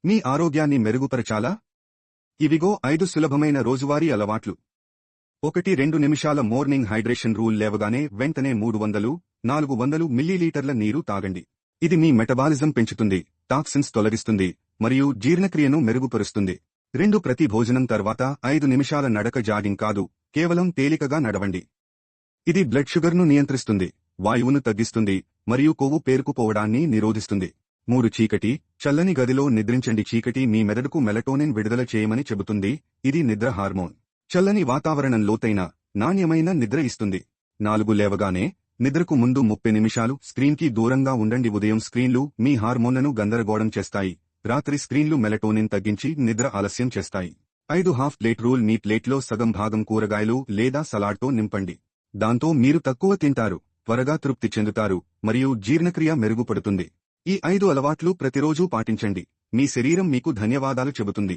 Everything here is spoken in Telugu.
మీ ఆరోగ్యాన్ని మెరుగుపరచాలా? ఇవిగో 5 సులభమైన రోజువారీ అలవాట్లు. 1-2 నిమిషాల మార్నింగ్ హైడ్రేషన్ రూల్. లేవగానే వెంటనే 300-400 మిల్లీలీటర్ల నీరు తాగండి. ఇది మీ మెటబాలిజం పెంచుతుంది, టాక్సిన్స్ తొలగిస్తుంది మరియు జీర్ణక్రియను మెరుగుపరుస్తుంది. 2 ప్రతి భోజనం తర్వాత 5 నిమిషాల నడక. జాగింగ్ కాదు, కేవలం తేలికగా నడవండి. ఇది బ్లడ్ షుగర్ను నియంత్రిస్తుంది, వాయువును తగ్గిస్తుంది మరియు కొవ్వు పేరుకుపోవడాన్ని నిరోధిస్తుంది. 3 చీకటి, చల్లని గదిలో నిద్రించండి. చీకటి మీ మెదడుకు మెలటోనిన్ విడుదల చేయమని చెబుతుంది, ఇది నిద్ర హార్మోన్. చల్లని వాతావరణం లోతైన, నాణ్యమైన నిద్ర ఇస్తుంది. 4 లేవగానే, నిద్రకు ముందు 30 నిమిషాలు స్క్రీన్కి దూరంగా ఉండండి. ఉదయం స్క్రీన్లు మీ హార్మోన్లను గందరగోళం చేస్తాయి, రాత్రి స్క్రీన్లు మెలటోనిన్ తగ్గించి నిద్ర ఆలస్యం చేస్తాయి. 5 హాఫ్ ప్లేట్ రూల్. మీ ప్లేట్లో సగం భాగం కూరగాయలు లేదా సలాడ్తో నింపండి. దాంతో మీరు తక్కువ తింటారు, త్వరగా తృప్తి చెందుతారు మరియు జీర్ణక్రియ మెరుగుపడుతుంది. ఈ 5 అలవాట్లు ప్రతిరోజూ పాటించండి, మీ శరీరం మీకు ధన్యవాదాలు చెబుతుంది.